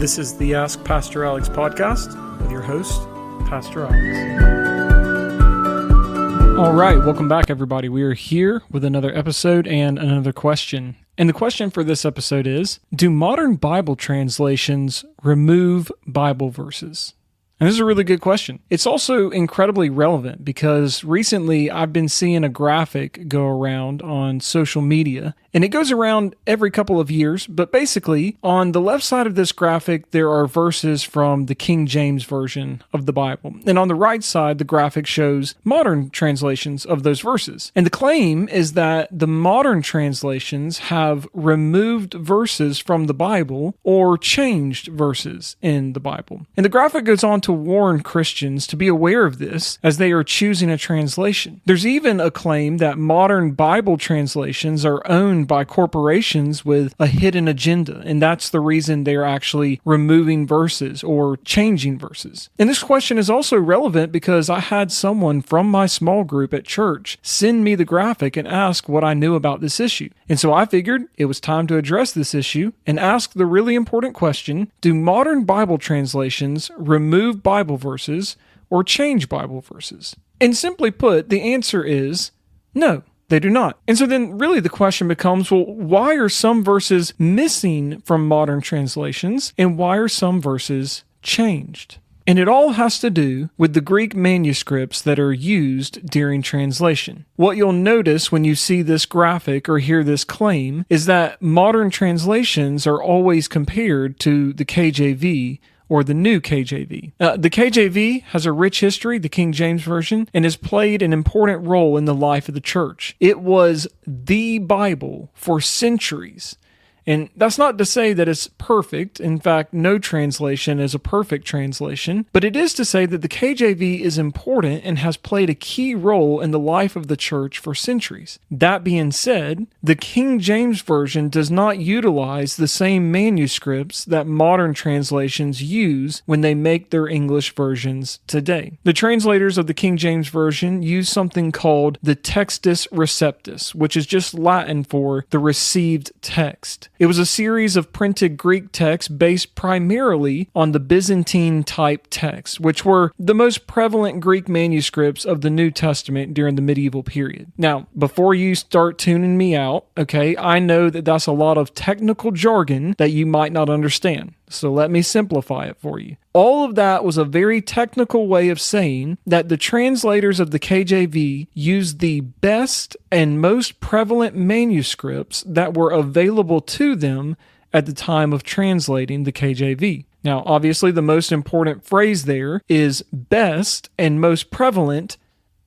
This is the Ask Pastor Alex podcast with your host, Pastor Alex. All right, welcome back, everybody. We are here with another episode and another question. And the question for this episode is, do modern Bible translations remove Bible verses? And this is a really good question. It's also incredibly relevant because recently I've been seeing a graphic go around on social media, and it goes around every couple of years, but basically on the left side of this graphic, there are verses from the King James Version of the Bible. And on the right side, the graphic shows modern translations of those verses. And the claim is that the modern translations have removed verses from the Bible or changed verses in the Bible. And the graphic goes on to warn Christians to be aware of this as they are choosing a translation. There's even a claim that modern Bible translations are owned by corporations with a hidden agenda, and that's the reason they're actually removing verses or changing verses. And this question is also relevant because I had someone from my small group at church send me the graphic and ask what I knew about this issue. And so I figured it was time to address this issue and ask the really important question, do modern Bible translations remove Bible verses or change Bible verses? And simply put, the answer is no, they do not. And so then really the question becomes, well, why are some verses missing from modern translations and why are some verses changed? And it all has to do with the Greek manuscripts that are used during translation. What you'll notice when you see this graphic or hear this claim is that modern translations are always compared to the KJV or the New KJV. The KJV has a rich history, the King James Version, and has played an important role in the life of the church. It was the Bible for centuries. And that's not to say that it's perfect. In fact, no translation is a perfect translation. But it is to say that the KJV is important and has played a key role in the life of the church for centuries. That being said, the King James Version does not utilize the same manuscripts that modern translations use when they make their English versions today. The translators of the King James Version use something called the Textus Receptus, which is just Latin for the received text. It was a series of printed Greek texts based primarily on the Byzantine-type texts, which were the most prevalent Greek manuscripts of the New Testament during the medieval period. Now, before you start tuning me out, okay, I know that that's a lot of technical jargon that you might not understand. So let me simplify it for you. All of that was a very technical way of saying that the translators of the KJV used the best and most prevalent manuscripts that were available to them at the time of translating the KJV. Now, obviously, the most important phrase there is best and most prevalent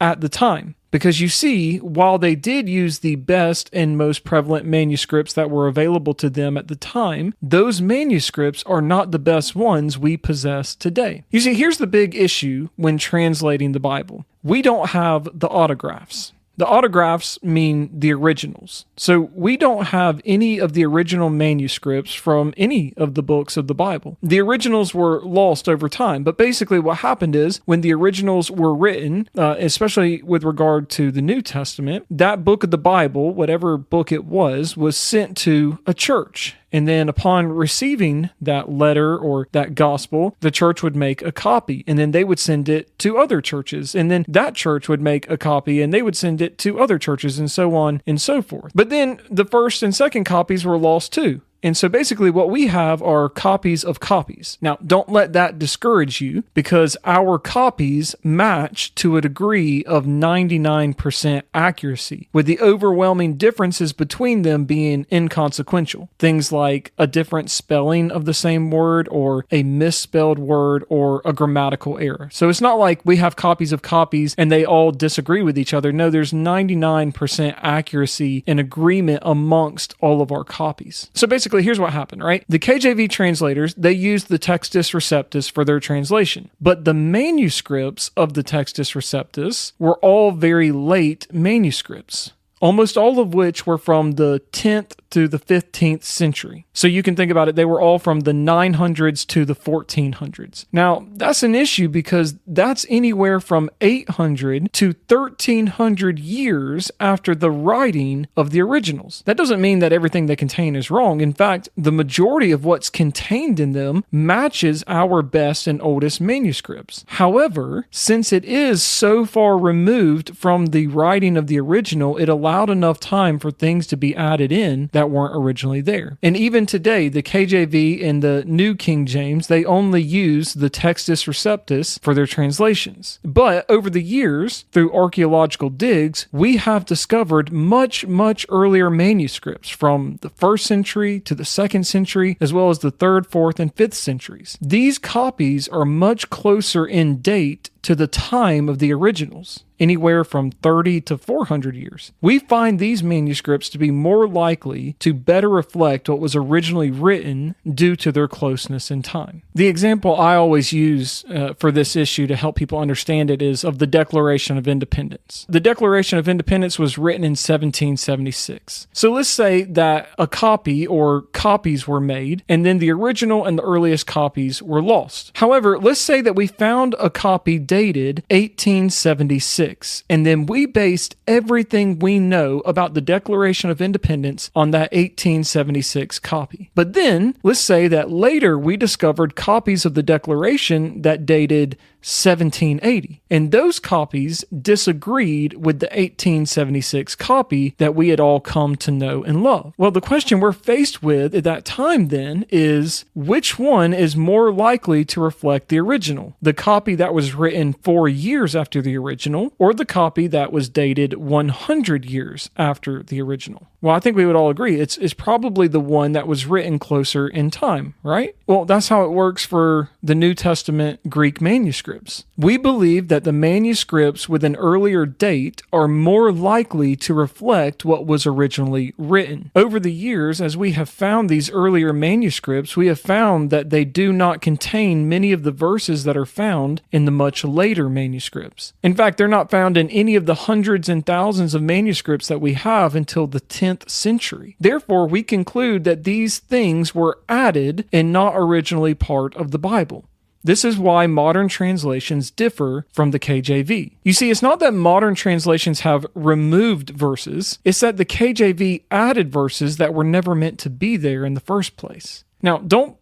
at the time. Because you see, while they did use the best and most prevalent manuscripts that were available to them at the time, those manuscripts are not the best ones we possess today. You see, here's the big issue when translating the Bible. We don't have the autographs. The autographs mean the originals. So we don't have any of the original manuscripts from any of the books of the Bible. The originals were lost over time, but basically what happened is when the originals were written, especially with regard to the New Testament, that book of the Bible, whatever book it was sent to a church. And then upon receiving that letter or that gospel, the church would make a copy, and then they would send it to other churches. And then that church would make a copy, and they would send it to other churches, and so on and so forth. But then the first and second copies were lost too. And so basically what we have are copies of copies. Now, don't let that discourage you because our copies match to a degree of 99% accuracy, with the overwhelming differences between them being inconsequential. Things like a different spelling of the same word or a misspelled word or a grammatical error. So it's not like we have copies of copies and they all disagree with each other. No, there's 99% accuracy and agreement amongst all of our copies. So basically, here's what happened, right? The KJV translators, they used the Textus Receptus for their translation, but the manuscripts of the Textus Receptus were all very late manuscripts, almost all of which were from the 10th to the 15th century. So you can think about it, they were all from the 900s to the 1400s. Now, that's an issue because that's anywhere from 800 to 1300 years after the writing of the originals. That doesn't mean that everything they contain is wrong. In fact, the majority of what's contained in them matches our best and oldest manuscripts. However, since it is so far removed from the writing of the original, it allowed enough time for things to be added in that weren't originally there. And even today, the KJV and the New King James, they only use the Textus Receptus for their translations. But over the years, through archaeological digs, we have discovered much earlier manuscripts from the 1st century to the 2nd century, as well as the 3rd, 4th, and 5th centuries. These copies are much closer in date to the time of the originals, anywhere from 30 to 400 years. We find these manuscripts to be more likely to better reflect what was originally written due to their closeness in time. The example I always use for this issue to help people understand it is of the Declaration of Independence. The Declaration of Independence was written in 1776. So let's say that a copy or copies were made, and then the original and the earliest copies were lost. However, let's say that we found a copy dated 1876, and then we based everything we know about the Declaration of Independence on that 1876 copy. But then, let's say that later we discovered copies of the Declaration that dated 1780, and those copies disagreed with the 1876 copy that we had all come to know and love. Well, the question we're faced with at that time then is, which one is more likely to reflect the original? The copy that was written 4 years after the original, or the copy that was dated 100 years after the original? Well, I think we would all agree it's probably the one that was written closer in time, right? Well, that's how it works for the New Testament Greek manuscripts. We believe that the manuscripts with an earlier date are more likely to reflect what was originally written. Over the years, as we have found these earlier manuscripts, we have found that they do not contain many of the verses that are found in the much later manuscripts. In fact, they're not found in any of the hundreds and thousands of manuscripts that we have until the 10th century. Therefore, we conclude that these things were added and not originally part of the Bible. This is why modern translations differ from the KJV. You see, it's not that modern translations have removed verses, it's that the KJV added verses that were never meant to be there in the first place. Now, don't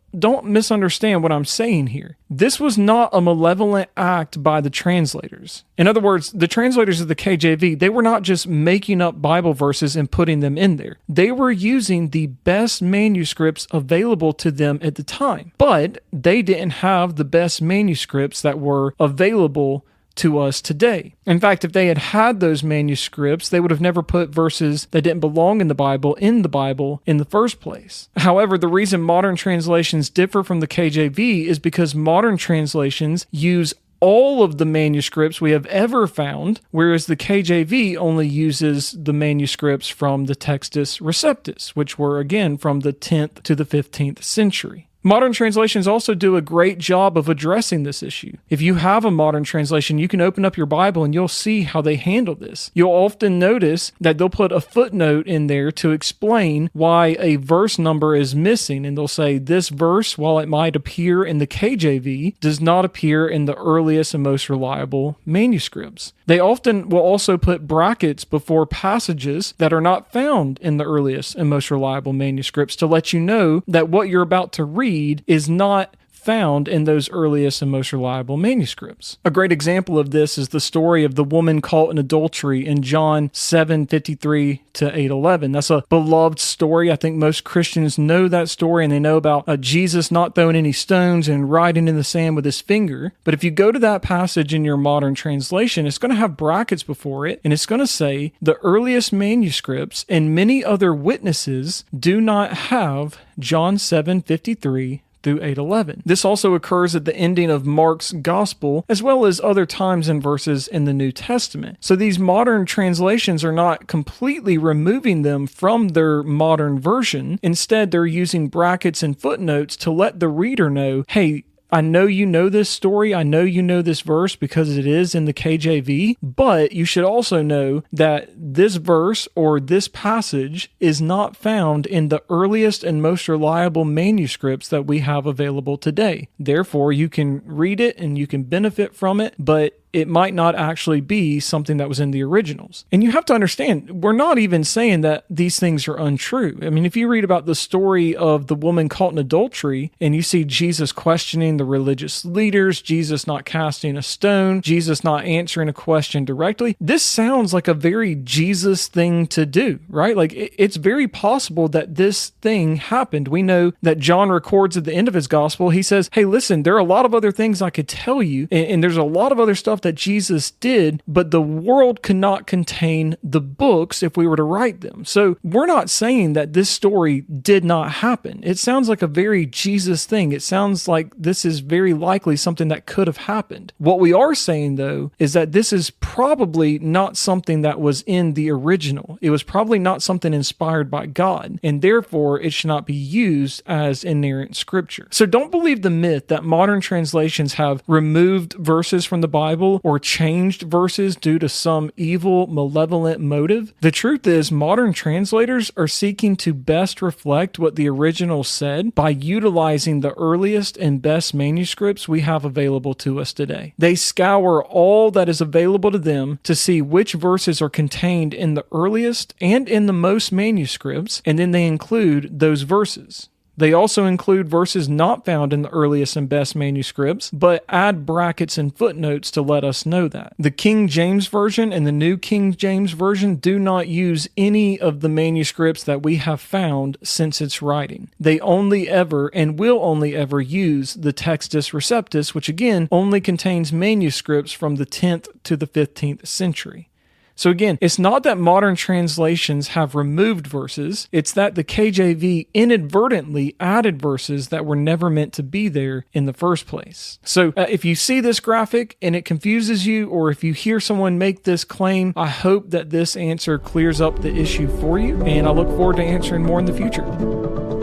misunderstand what I'm saying here. This was not a malevolent act by the translators. In other words, the translators of the KJV, they were not just making up Bible verses and putting them in there. They were using the best manuscripts available to them at the time. But they didn't have the best manuscripts that were available to us today. In fact, if they had had those manuscripts, they would have never put verses that didn't belong in the Bible in the first place. However, the reason modern translations differ from the KJV is because modern translations use all of the manuscripts we have ever found, whereas the KJV only uses the manuscripts from the Textus Receptus, which were again from the 10th to the 15th century. Modern translations also do a great job of addressing this issue. If you have a modern translation, you can open up your Bible and you'll see how they handle this. You'll often notice that they'll put a footnote in there to explain why a verse number is missing, and they'll say this verse, while it might appear in the KJV, does not appear in the earliest and most reliable manuscripts. They often will also put brackets before passages that are not found in the earliest and most reliable manuscripts to let you know that what you're about to read is not found in those earliest and most reliable manuscripts. A great example of this is the story of the woman caught in adultery in John 7:53 to 8:11. That's a beloved story. I think most Christians know that story, and they know about Jesus not throwing any stones and writing in the sand with his finger. But if you go to that passage in your modern translation, it's going to have brackets before it, and it's going to say the earliest manuscripts and many other witnesses do not have John 7:53 through 8:11. This also occurs at the ending of Mark's Gospel, as well as other times and verses in the New Testament. So these modern translations are not completely removing them from their modern version. Instead, they're using brackets and footnotes to let the reader know, hey, I know you know this story. I know you know this verse because it is in the KJV, but you should also know that this verse or this passage is not found in the earliest and most reliable manuscripts that we have available today. Therefore, you can read it and you can benefit from it, but it might not actually be something that was in the originals. And you have to understand, we're not even saying that these things are untrue. I mean, if you read about the story of the woman caught in adultery and you see Jesus questioning the religious leaders, Jesus not casting a stone, Jesus not answering a question directly, this sounds like a very Jesus thing to do, right? Like it's very possible that this thing happened. We know that John records at the end of his gospel, he says, hey, listen, there are a lot of other things I could tell you, and there's a lot of other stuff that Jesus did, but the world could not contain the books if we were to write them. So we're not saying that this story did not happen. It sounds like a very Jesus thing. It sounds like this is very likely something that could have happened. What we are saying, though, is that this is probably not something that was in the original. It was probably not something inspired by God, and therefore it should not be used as inerrant scripture. So don't believe the myth that modern translations have removed verses from the Bible or changed verses due to some evil, malevolent motive. The truth is, modern translators are seeking to best reflect what the original said by utilizing the earliest and best manuscripts we have available to us today. They scour all that is available to them to see which verses are contained in the earliest and in the most manuscripts, and then they include those verses. They also include verses not found in the earliest and best manuscripts, but add brackets and footnotes to let us know that. The King James Version and the New King James Version do not use any of the manuscripts that we have found since its writing. They only ever and will only ever use the Textus Receptus, which again only contains manuscripts from the 10th to the 15th century. So again, it's not that modern translations have removed verses, it's that the KJV inadvertently added verses that were never meant to be there in the first place. So if you see this graphic and it confuses you, or if you hear someone make this claim, I hope that this answer clears up the issue for you, and I look forward to answering more in the future.